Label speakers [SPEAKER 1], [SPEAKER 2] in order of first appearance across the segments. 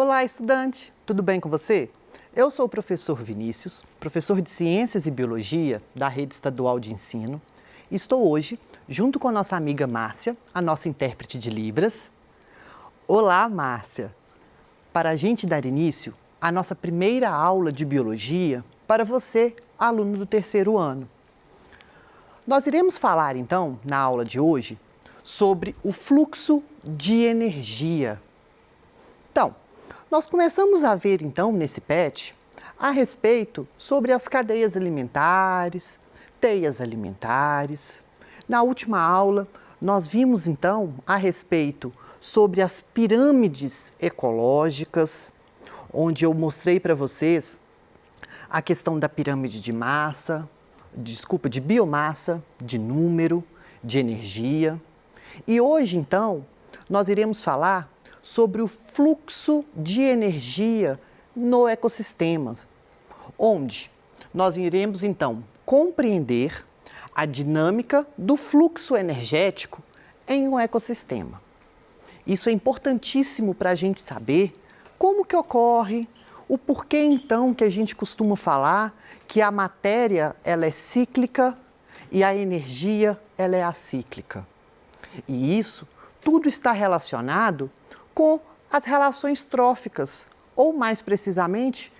[SPEAKER 1] Olá, estudante! Tudo bem com você? Eu sou o professor Vinícius, professor de Ciências e Biologia da Rede Estadual de Ensino. E estou hoje, junto com a nossa amiga Márcia, a nossa intérprete de Libras. Olá, Márcia! Para a gente dar início à nossa primeira aula de Biologia para você, aluno do terceiro ano. Nós iremos falar, então, na aula de hoje, sobre o fluxo de energia. Então, nós começamos a ver, então, nesse PET, a respeito sobre as cadeias alimentares, teias alimentares. Na última aula, nós vimos, então, a respeito sobre as pirâmides ecológicas, onde eu mostrei para vocês a questão da pirâmide de massa, de biomassa, de número, de energia. E hoje, então, nós iremos falar sobre o fluxo de energia no ecossistema, onde nós iremos, então, compreender a dinâmica do fluxo energético em um ecossistema. Isso é importantíssimo para a gente saber como que ocorre, o porquê, então, que a gente costuma falar que a matéria ela é cíclica e a energia ela é acíclica. E isso tudo está relacionado com as relações tróficas, ou mais precisamente,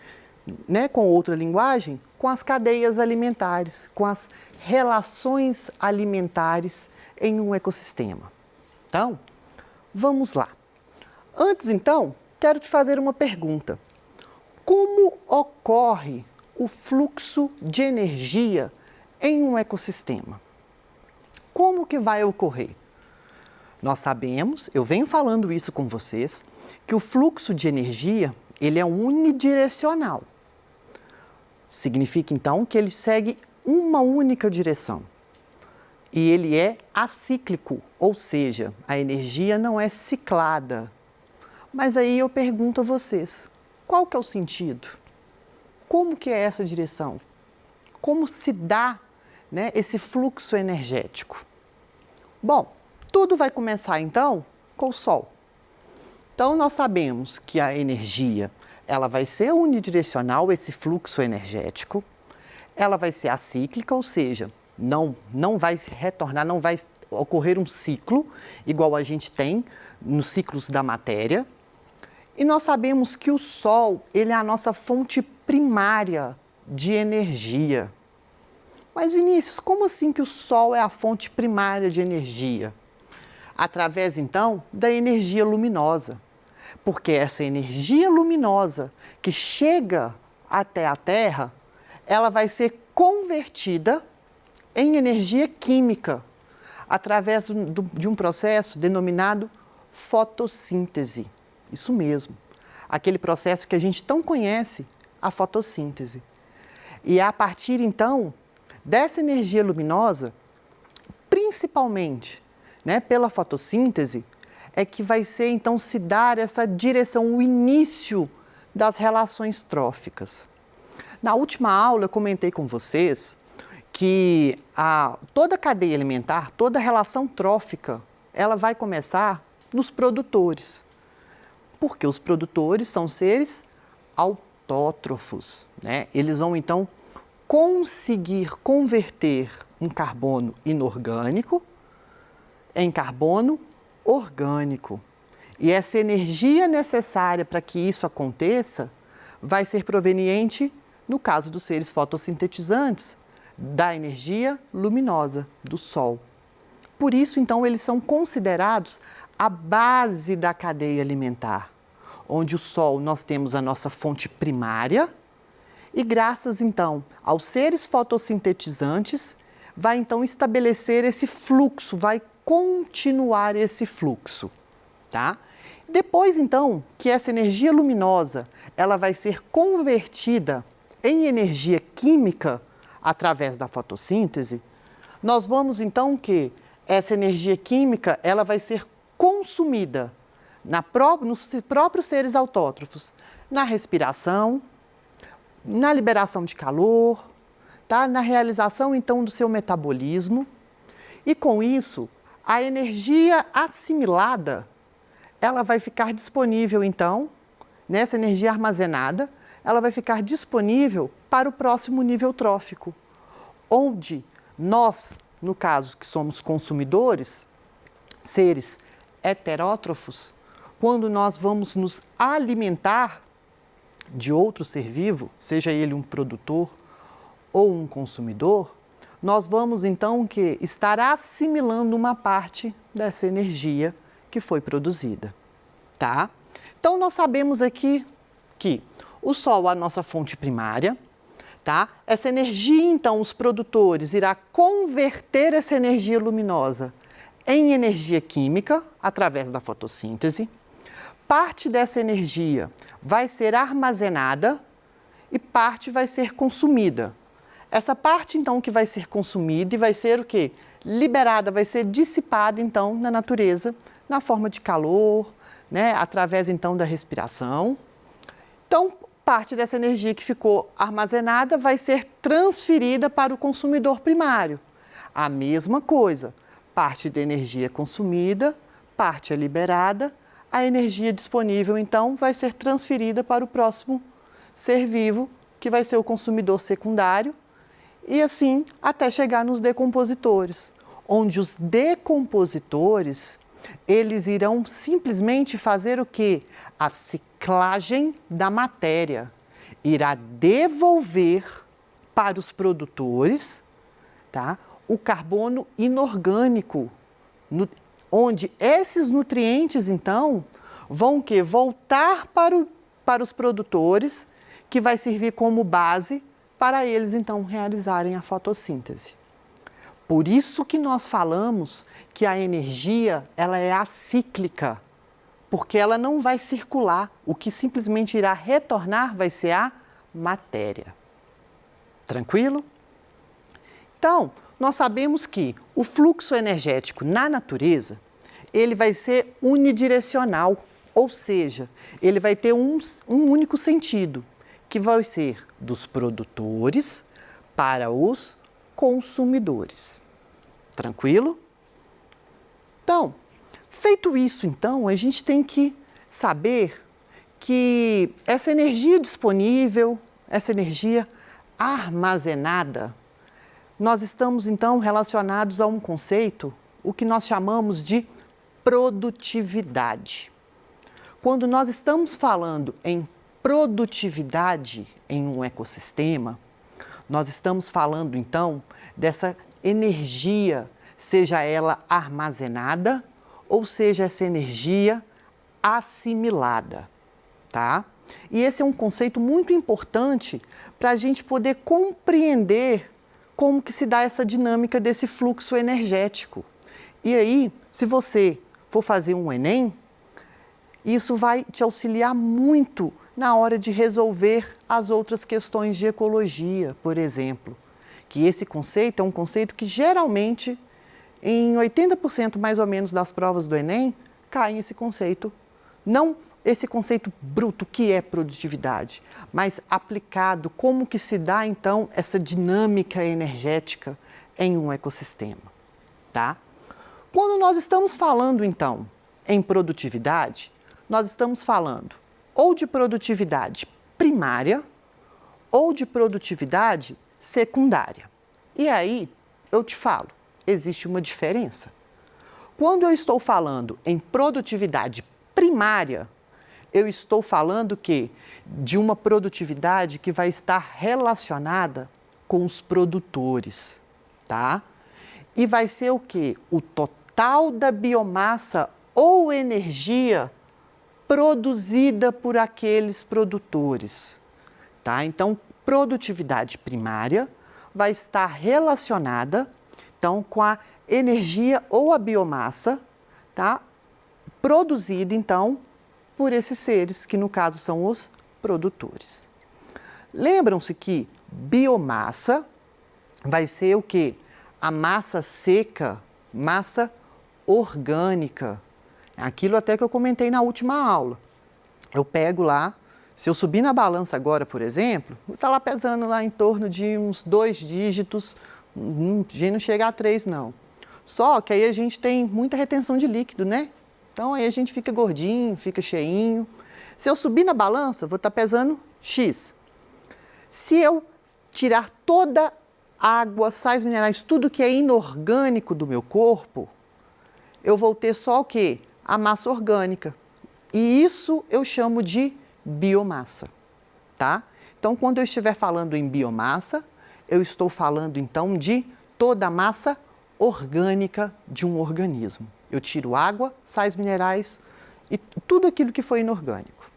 [SPEAKER 1] com outra linguagem, com as cadeias alimentares, com as relações alimentares em um ecossistema. Então, vamos lá. Antes, então, quero te fazer uma pergunta. Como ocorre o fluxo de energia em um ecossistema? Como que vai ocorrer? Nós sabemos, eu venho falando isso com vocês, que o fluxo de energia, ele é unidirecional. Significa, então, que ele segue uma única direção. E ele é acíclico, ou seja, a energia não é ciclada. Mas aí eu pergunto a vocês, qual que é o sentido? Como que é essa direção? Como se dá, esse fluxo energético? Bom, tudo vai começar, então, com o Sol. Então, nós sabemos que a energia, ela vai ser unidirecional, esse fluxo energético. Ela vai ser acíclica, ou seja, não vai retornar, não vai ocorrer um ciclo, igual a gente tem nos ciclos da matéria. E nós sabemos que o Sol, ele é a nossa fonte primária de energia. Mas, Vinícius, como assim que o Sol é a fonte primária de energia? Através, então, da energia luminosa. Porque essa energia luminosa que chega até a Terra, ela vai ser convertida em energia química, através de um processo denominado fotossíntese. Isso mesmo, aquele processo que a gente tão conhece, a fotossíntese. E é a partir, então, dessa energia luminosa, principalmente, pela fotossíntese, é que vai ser, então, se dar essa direção, o início das relações tróficas. Na última aula, eu comentei com vocês que toda a cadeia alimentar, toda a relação trófica, ela vai começar nos produtores. Porque os produtores são seres autótrofos, Eles vão, então, conseguir converter um carbono inorgânico em carbono orgânico. E essa energia necessária para que isso aconteça vai ser proveniente, no caso dos seres fotossintetizantes, da energia luminosa do Sol. Por isso, então, eles são considerados a base da cadeia alimentar, onde o Sol nós temos a nossa fonte primária e graças, então, aos seres fotossintetizantes, vai, então, estabelecer esse fluxo, vai continuar esse fluxo, tá? Depois, então, que essa energia luminosa, ela vai ser convertida em energia química através da fotossíntese, nós vamos, então, que essa energia química, ela vai ser consumida nos próprios seres autótrofos, na respiração, na liberação de calor, tá? Na realização, então, do seu metabolismo. E com isso, a energia assimilada, ela vai ficar disponível, então, nessa energia armazenada, ela vai ficar disponível para o próximo nível trófico, onde nós, no caso que somos consumidores, seres heterótrofos, quando nós vamos nos alimentar de outro ser vivo, seja ele um produtor ou um consumidor, nós vamos então estar assimilando uma parte dessa energia que foi produzida, tá? Então nós sabemos aqui que o Sol é a nossa fonte primária, tá? Essa energia, então, os produtores irá converter essa energia luminosa em energia química através da fotossíntese. Parte dessa energia vai ser armazenada e parte vai ser consumida. Essa parte, então, que vai ser consumida e vai ser o quê? Liberada, vai ser dissipada, então, na natureza, na forma de calor, né? Através, então, da respiração. Então, parte dessa energia que ficou armazenada vai ser transferida para o consumidor primário. A mesma coisa, parte da energia consumida, parte é liberada, a energia disponível, então, vai ser transferida para o próximo ser vivo, que vai ser o consumidor secundário, e assim até chegar nos decompositores, onde os decompositores, eles irão simplesmente fazer o quê? A ciclagem da matéria. Irá devolver para os produtores, tá, o carbono inorgânico, onde esses nutrientes, então, vão voltar para os produtores, que vai servir como base para eles, então, realizarem a fotossíntese. Por isso que nós falamos que a energia, ela é acíclica, porque ela não vai circular. O que simplesmente irá retornar vai ser a matéria. Tranquilo? Então, nós sabemos que o fluxo energético na natureza, ele vai ser unidirecional, ou seja, ele vai ter um único sentido, que vai ser dos produtores para os consumidores. Tranquilo? Então, feito isso, então, a gente tem que saber que essa energia disponível, essa energia armazenada, nós estamos, então, relacionados a um conceito, o que nós chamamos de produtividade. Quando nós estamos falando em produtividade em um ecossistema, nós estamos falando, então, dessa energia, seja ela armazenada ou seja essa energia assimilada, tá? E esse é um conceito muito importante para a gente poder compreender como que se dá essa dinâmica desse fluxo energético. E aí, se você for fazer um Enem, isso vai te auxiliar muito na hora de resolver as outras questões de ecologia, por exemplo. Que esse conceito é um conceito que geralmente, em 80% mais ou menos das provas do Enem, cai esse conceito. Não esse conceito bruto que é produtividade, mas aplicado, como que se dá então essa dinâmica energética em um ecossistema, tá? Quando nós estamos falando então em produtividade, nós estamos falando ou de produtividade primária ou de produtividade secundária. E aí eu te falo, existe uma diferença. Quando eu estou falando em produtividade primária, eu estou falando de uma produtividade que vai estar relacionada com os produtores, tá? E vai ser o quê? O total da biomassa ou energia produzida por aqueles produtores, tá? Então, produtividade primária vai estar relacionada, então, com a energia ou a biomassa, tá? Produzida, então, por esses seres, que no caso são os produtores. Lembram-se que biomassa vai ser o quê? A massa seca, massa orgânica. Aquilo até que eu comentei na última aula. Eu pego lá, se eu subir na balança agora, por exemplo, está lá pesando lá em torno de uns 2 dígitos, não chega a 3 não. Só que aí a gente tem muita retenção de líquido, né? Então aí a gente fica gordinho, fica cheinho. Se eu subir na balança, vou estar pesando X. Se eu tirar toda água, sais minerais, tudo que é inorgânico do meu corpo, eu vou ter só o quê? A massa orgânica. E isso eu chamo de biomassa, tá? Então, quando eu estiver falando em biomassa, eu estou falando então de toda a massa orgânica de um organismo. Eu tiro água, sais minerais e tudo aquilo que foi inorgânico.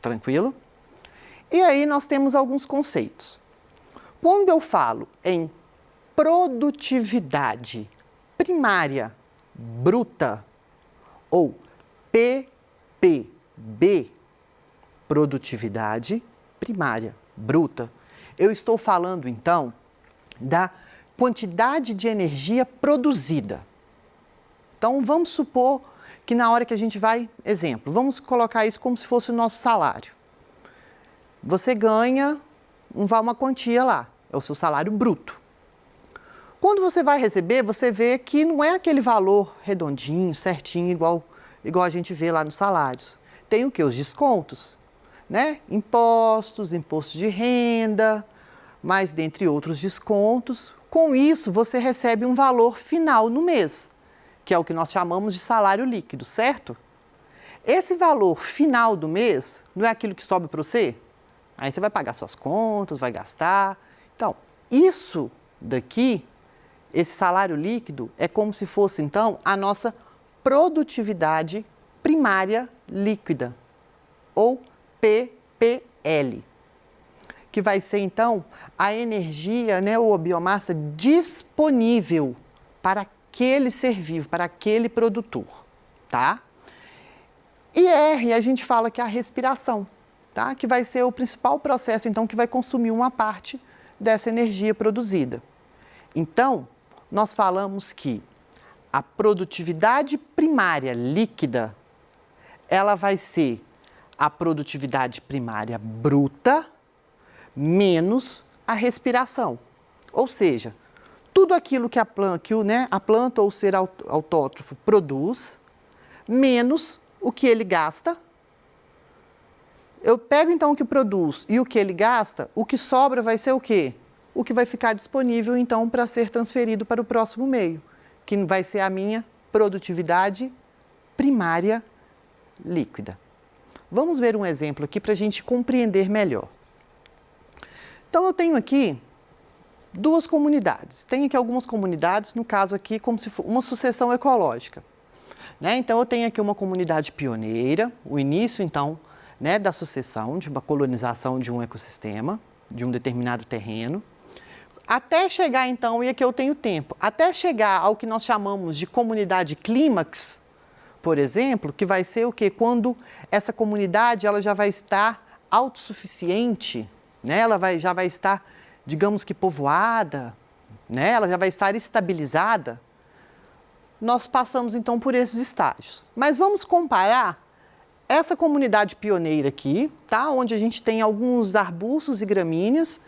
[SPEAKER 1] Tranquilo? E aí nós temos alguns conceitos. Quando eu falo em produtividade primária bruta ou PPB, produtividade primária bruta, eu estou falando então da quantidade de energia produzida. Então vamos supor que na hora que a gente vai, exemplo, vamos colocar isso como se fosse o nosso salário. Você ganha uma quantia lá, é o seu salário bruto. Quando você vai receber, você vê que não é aquele valor redondinho, certinho, igual a gente vê lá nos salários. Tem o que? Os descontos, né? Impostos, imposto de renda, mas dentre outros descontos. Com isso, você recebe um valor final no mês, que é o que nós chamamos de salário líquido, certo? Esse valor final do mês não é aquilo que sobe para você? Aí você vai pagar suas contas, vai gastar. Então, isso daqui, esse salário líquido, é como se fosse, então, a nossa produtividade primária líquida, ou PPL, que vai ser, então, a energia, né, ou a biomassa disponível para aquele ser vivo, para aquele produtor, tá? E R, a gente fala que é a respiração, tá? Que vai ser o principal processo, então, que vai consumir uma parte dessa energia produzida. Então, nós falamos que a produtividade primária líquida, ela vai ser a produtividade primária bruta menos a respiração. Ou seja, tudo aquilo que a planta ou o ser autótrofo produz, menos o que ele gasta. Eu pego então o que produz e o que ele gasta, o que sobra vai ser o quê? O que vai ficar disponível então para ser transferido para o próximo meio, que vai ser a minha produtividade primária líquida. Vamos ver um exemplo aqui para a gente compreender melhor. Então eu tenho aqui duas comunidades. Tem aqui algumas comunidades, no caso aqui como se fosse uma sucessão ecológica, né? Então eu tenho aqui uma comunidade pioneira, o início então, né, da sucessão, de uma colonização de um ecossistema, de um determinado terreno, até chegar então, e aqui eu tenho tempo, até chegar ao que nós chamamos de comunidade clímax, por exemplo, que vai ser o quê? Quando essa comunidade ela já vai estar autossuficiente, né? Já vai estar, digamos que povoada, né? Ela já vai estar estabilizada. Nós passamos então por esses estágios. Mas vamos comparar essa comunidade pioneira aqui, tá? Onde a gente tem alguns arbustos e gramíneas,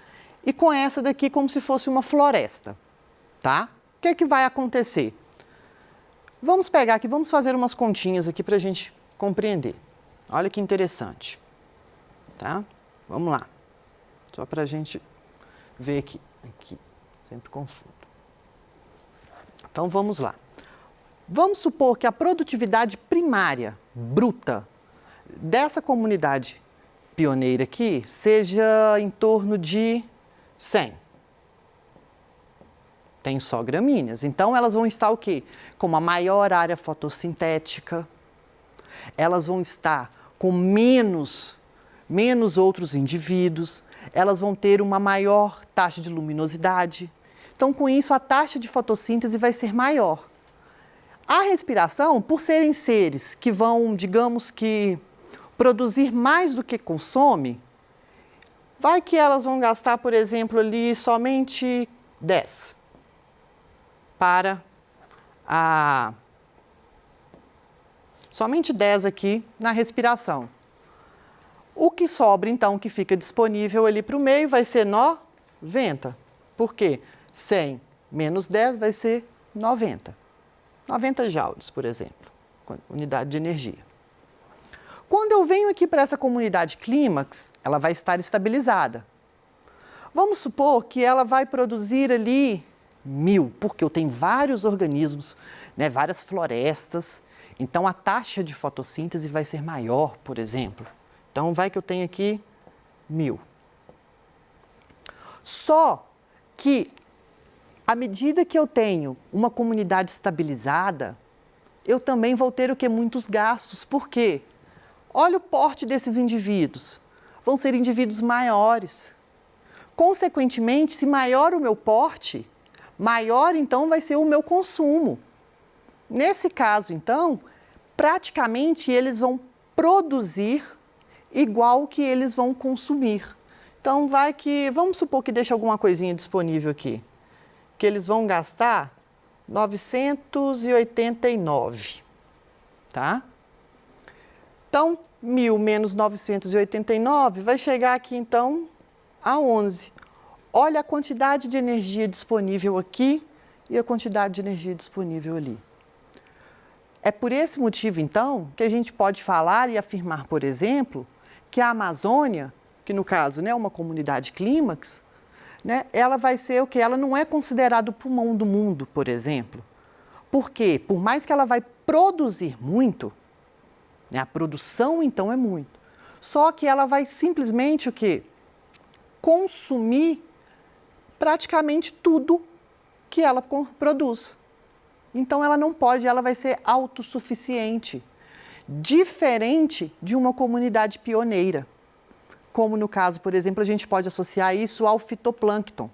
[SPEAKER 1] e com essa daqui como se fosse uma floresta, tá? O que é que vai acontecer? Vamos pegar aqui, vamos fazer umas continhas aqui para a gente compreender. Olha que interessante, tá? Vamos lá, só para a gente ver aqui, sempre confundo. Então vamos lá. Vamos supor que a produtividade primária, bruta, dessa comunidade pioneira aqui seja em torno de 100. Tem só gramíneas. Então, elas vão estar o quê? Com uma maior área fotossintética, elas vão estar com menos outros indivíduos, elas vão ter uma maior taxa de luminosidade. Então, com isso, a taxa de fotossíntese vai ser maior. A respiração, por serem seres que vão, digamos que, produzir mais do que consome, vai que elas vão gastar, por exemplo, ali somente 10 para somente 10 aqui na respiração. O que sobra, então, que fica disponível ali para o meio vai ser 90. Por quê? 100 menos 10 vai ser 90. 90 joules, por exemplo, unidade de energia. Quando eu venho aqui para essa comunidade clímax, ela vai estar estabilizada. Vamos supor que ela vai produzir ali 1000, porque eu tenho vários organismos, né, várias florestas, então a taxa de fotossíntese vai ser maior, por exemplo. Então vai que eu tenho aqui 1000. Só que, à medida que eu tenho uma comunidade estabilizada, eu também vou ter o que? Muitos gastos. Por quê? Olha o porte desses indivíduos. Vão ser indivíduos maiores. Consequentemente, se maior o meu porte, maior então vai ser o meu consumo. Nesse caso, então, praticamente eles vão produzir igual que eles vão consumir. Então, vamos supor que deixe alguma coisinha disponível aqui, que eles vão gastar 989, tá? Então, 1000 menos 989 vai chegar aqui, então, a 11. Olha a quantidade de energia disponível aqui e a quantidade de energia disponível ali. É por esse motivo, então, que a gente pode falar e afirmar, por exemplo, que a Amazônia, que no caso é uma comunidade clímax, né, ela vai ser o que? Ela não é considerada o pulmão do mundo, por exemplo. Por quê? Por mais que ela vai produzir muito, né, a produção então é muito, só que ela vai simplesmente o quê? Consumir praticamente tudo que ela produz. Então ela não pode, ela vai ser autossuficiente, diferente de uma comunidade pioneira. Como no caso, por exemplo, a gente pode associar isso ao fitoplâncton,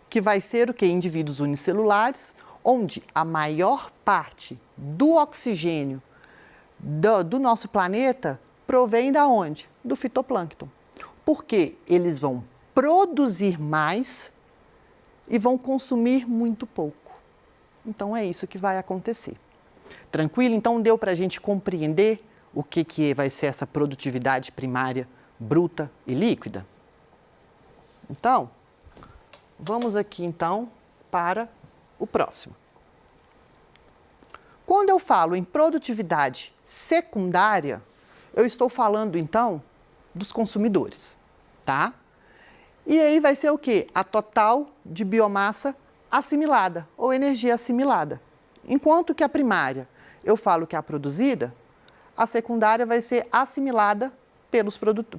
[SPEAKER 1] que vai ser o quê? Indivíduos unicelulares, onde a maior parte do oxigênio do nosso planeta provém da onde? Do fitoplâncton. Porque eles vão produzir mais e vão consumir muito pouco. Então é isso que vai acontecer. Tranquilo? Então deu para a gente compreender o que vai ser essa produtividade primária bruta e líquida? Então, vamos aqui então para o próximo. Quando eu falo em produtividade secundária, eu estou falando então dos consumidores, tá? E aí vai ser o quê? A total de biomassa assimilada ou energia assimilada. Enquanto que a primária eu falo que é a produzida, a secundária vai ser assimilada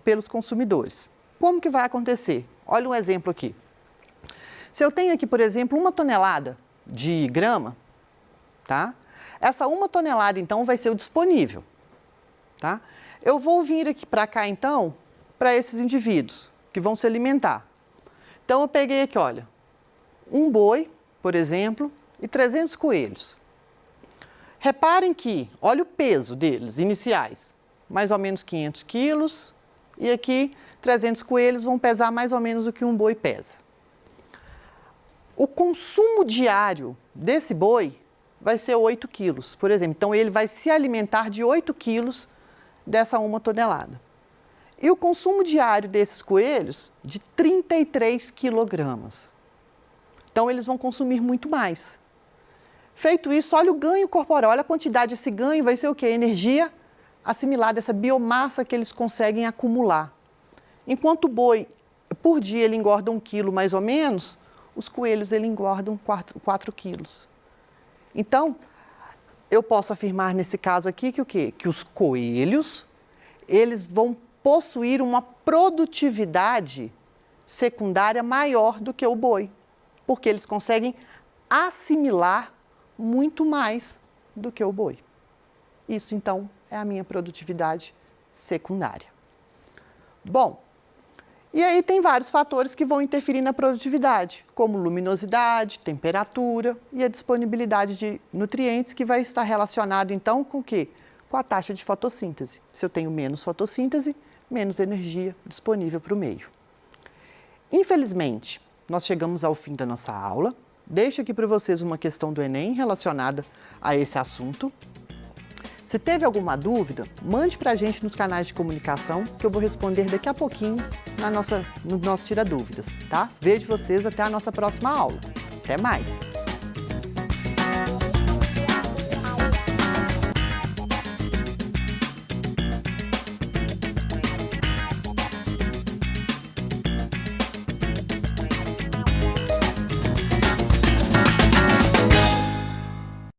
[SPEAKER 1] pelos consumidores. Como que vai acontecer? Olha um exemplo aqui. Se eu tenho aqui, por exemplo, 1 tonelada de grama, tá? Essa 1 tonelada, então, vai ser o disponível, tá? Eu vou vir aqui para cá, então, para esses indivíduos que vão se alimentar. Então, eu peguei aqui, olha, um boi, por exemplo, e 300 coelhos. Reparem que, olha o peso deles, iniciais, mais ou menos 500 quilos, e aqui 300 coelhos vão pesar mais ou menos o que um boi pesa. O consumo diário desse boi vai ser 8 quilos, por exemplo. Então, ele vai se alimentar de 8 quilos dessa 1 tonelada. E o consumo diário desses coelhos, de 33 quilogramas. Então, eles vão consumir muito mais. Feito isso, olha o ganho corporal, olha a quantidade. Esse ganho vai ser o quê? Energia assimilada, essa biomassa que eles conseguem acumular. Enquanto o boi, por dia, ele engorda 1 quilo mais ou menos, os coelhos ele engordam 4 quilos. Então, eu posso afirmar nesse caso aqui que o quê? Que os coelhos, eles vão possuir uma produtividade secundária maior do que o boi, porque eles conseguem assimilar muito mais do que o boi. Isso, então, é a minha produtividade secundária. Bom, e aí tem vários fatores que vão interferir na produtividade, como luminosidade, temperatura e a disponibilidade de nutrientes, que vai estar relacionado, então, com o quê? Com a taxa de fotossíntese. Se eu tenho menos fotossíntese, menos energia disponível para o meio. Infelizmente, nós chegamos ao fim da nossa aula. Deixo aqui para vocês uma questão do Enem relacionada a esse assunto. Se teve alguma dúvida, mande para a gente nos canais de comunicação, que eu vou responder daqui a pouquinho no nosso Tira Dúvidas, tá? Vejo vocês até a nossa próxima aula. Até mais!